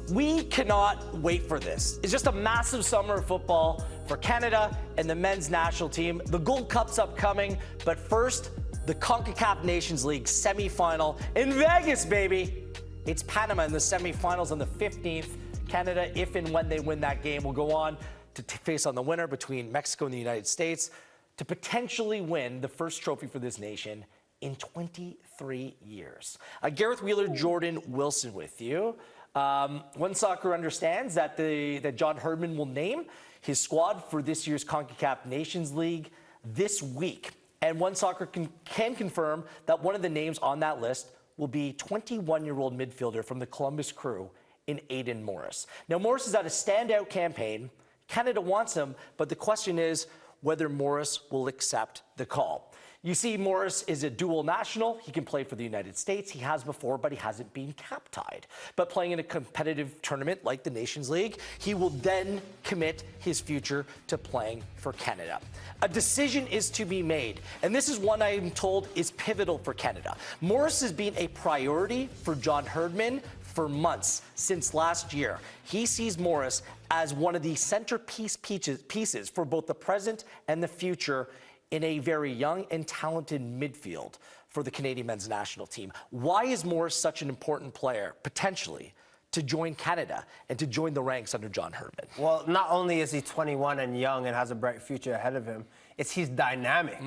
We cannot wait for this. It's just a massive summer of football for Canada and the men's national team. The Gold Cup's upcoming, but first, the Concacaf Nations League semifinal in Vegas, baby. It's Panama in the semifinals on the 15th. Canada, if and when they win that game, will go on to face on the winner between Mexico and the United States to potentially win the first trophy for this nation in 23 years. Gareth Jordan Wilson with you. OneSoccer understands that John Herdman will name his squad for this year's Concacaf Nations League this week. And OneSoccer can confirm that one of the names on that list will be 21-year-old midfielder from the Columbus Crew in Aidan Morris. Now, Morris has had a standout campaign. Canada wants him, but the question is whether Morris will accept the call. You see, Morris is a dual national. He can play for the United States. He has before, but he hasn't been cap-tied. But playing in a competitive tournament like the Nations League, he will then commit his future to playing for Canada. A decision is to be made, and this is one I'm told is pivotal for Canada. Morris has been a priority for John Herdman for months, since last year. He sees Morris as one of the centerpiece pieces for both the present and the future in a very young and talented midfield for the Canadian men's national team. Why is Morris such an important player, potentially, to join Canada and to join the ranks under John Herdman? Well, not only is he 21 and young and has a bright future ahead of him, it's he's dynamic.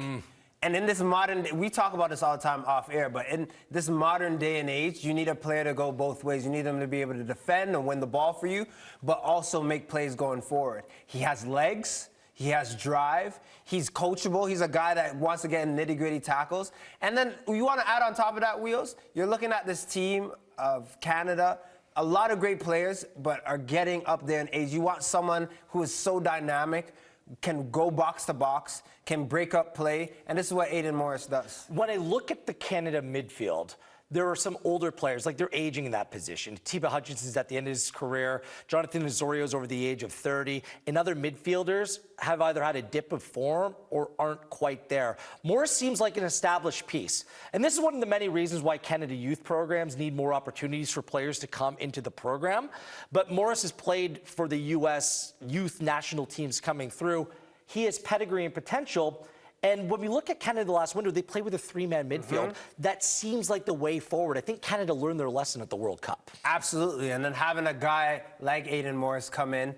And in this modern day, we talk about this all the time off air, but in this modern day and age, you need a player to go both ways. You need him to be able to defend and win the ball for you, but also make plays going forward. He has legs. He has drive. He's coachable. He's a guy that wants to get in nitty-gritty tackles. And then you want to add on top of that, Wheels, you're looking at this team of Canada, a lot of great players, but are getting up there in age. You want someone who is so dynamic, can go box to box, can break up play, and this is what Aidan Morris does. When I look at the Canada midfield, there are some older players, like they're aging in that position. Tiba Hutchinson's at the end of his career. Jonathan Osorio's over the age of 30. And other midfielders have either had a dip of form or aren't quite there. Morris seems like an established piece. And this is one of the many reasons why Canada youth programs need more opportunities for players to come into the program. But Morris has played for the U.S. youth national teams coming through. He has pedigree and potential. And when we look at Canada last winter, they played with a three-man midfield. That seems like the way forward. I think Canada learned their lesson at the World Cup. Absolutely. And then having a guy like Aidan Morris come in,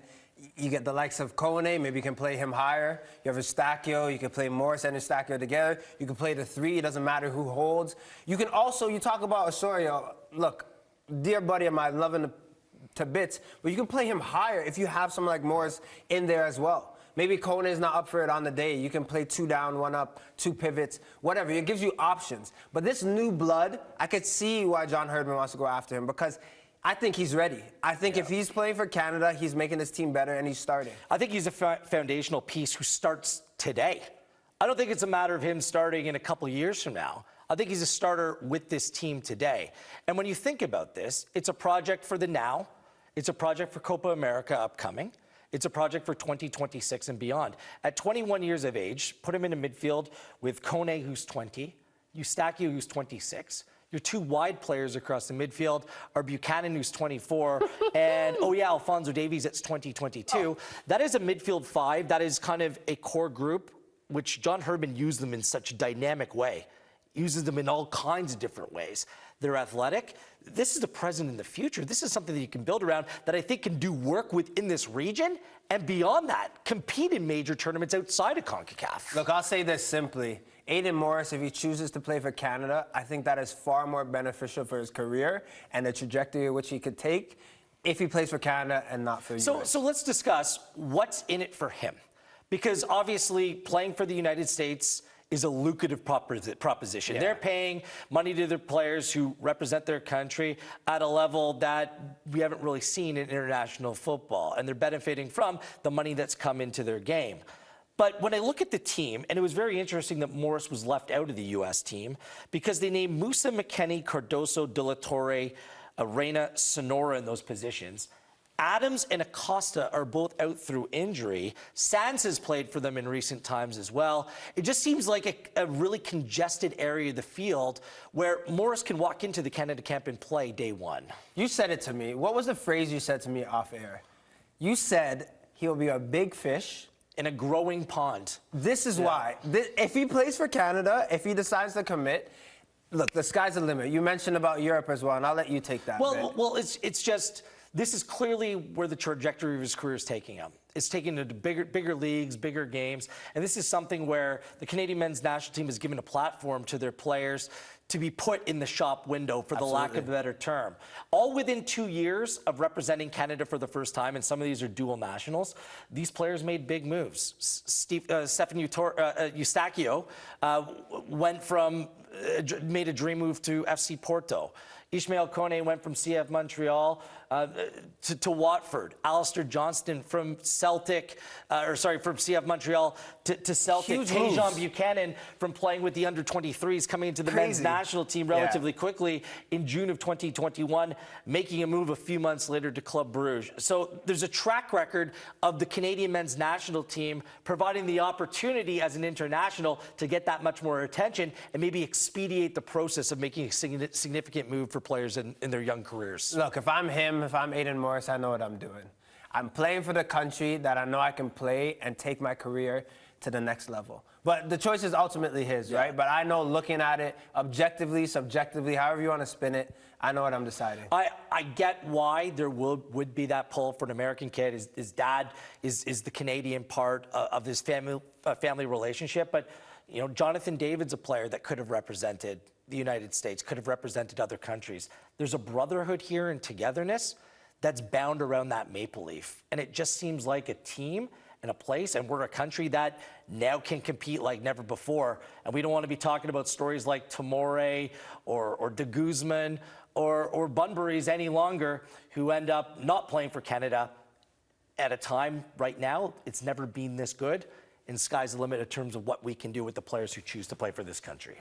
you get the likes of Kone, maybe you can play him higher. You have Eustachio, you can play Morris and Eustachio together. You can play the three, it doesn't matter who holds. You can also, you talk about Osorio, look, dear buddy of mine, loving him to bits, but you can play him higher if you have someone like Morris in there as well. Maybe Kone is not up for it on the day. You can play 2 down, 1 up, 2 pivots, whatever. It gives you options. But this new blood, I could see why John Herdman wants to go after him because I think he's ready. I think if he's playing for Canada, he's making his team better and he's starting. I think he's a foundational piece who starts today. I don't think it's a matter of him starting in a couple of years from now. I think he's a starter with this team today. And when you think about this, it's a project for the now. It's a project for Copa America upcoming. It's a project for 2026 and beyond. At 21 years of age, put him in a midfield with Kone, who's 20, Eustachio, who's 26. Your 2 wide players across the midfield are Buchanan, who's 24, and, Alphonso Davies, that's 2022. That is a midfield 5. That is kind of a core group, which John Herdman used them in such a dynamic way. Uses them in all kinds of different ways. They're athletic. This is the present and the future. This is something that you can build around that I think can do work within this region and beyond that, compete in major tournaments outside of CONCACAF. Look, I'll say this simply. Aidan Morris, if he chooses to play for Canada, I think that is far more beneficial for his career and the trajectory which he could take if he plays for Canada and not for the US. So let's discuss what's in it for him. Because obviously playing for the United States is a lucrative proposition. They're paying money to their players who represent their country at a level that we haven't really seen in international football, and they're benefiting from the money that's come into their game. But when I look at the team, and it was very interesting that Morris was left out of the U.S. team because they named Musa McKennie, Cardoso, De La Torre, Reina, Sonora in those positions. Adams and Acosta are both out through injury. Sands has played for them in recent times as well. It just seems like a really congested area of the field where Morris can walk into the Canada camp and play day one. You said it to me. What was the phrase you said to me off air? You said he'll be a big fish in a growing pond. This is why. If he plays for Canada, if he decides to commit, look, the sky's the limit. You mentioned about Europe as well, and I'll let you take that. Well, it's just, this is clearly where the trajectory of his career is taking him. It's taking him to bigger leagues, bigger games, and this is something where the Canadian men's national team has given a platform to their players to be put in the shop window, for the lack of a better term. All within 2 years of representing Canada for the first time, and some of these are dual nationals, these players made big moves. Stefan Eustáquio made a dream move to FC Porto. Ismail Kone went from CF Montreal to Watford. Alistair Johnston from from CF Montreal to Celtic. Tajon Buchanan from playing with the under-23s coming into the men's national team relatively quickly in June of 2021, making a move a few months later to Club Brugge. So there's a track record of the Canadian men's national team providing the opportunity as an international to get that much more attention and maybe expedite the process of making a significant move for players in their young careers. Look, if I'm him, if I'm Aidan Morris, I know what I'm doing. I'm playing for the country that I know I can play and take my career to the next level. But the choice is ultimately his, right? But I know, looking at it objectively, subjectively, however you want to spin it, I know what I'm deciding. I get why there would be that pull for an American kid. His dad is the Canadian part of his family relationship. But, you know, Jonathan David's a player that could have represented the United States, could have represented other countries. There's a brotherhood here and togetherness that's bound around that maple leaf. And it just seems like a team and a place, and we're a country that now can compete like never before. And we don't want to be talking about stories like Tomore or De Guzman or Bunbury's any longer, who end up not playing for Canada at a time right now. It's never been this good, and sky's the limit in terms of what we can do with the players who choose to play for this country.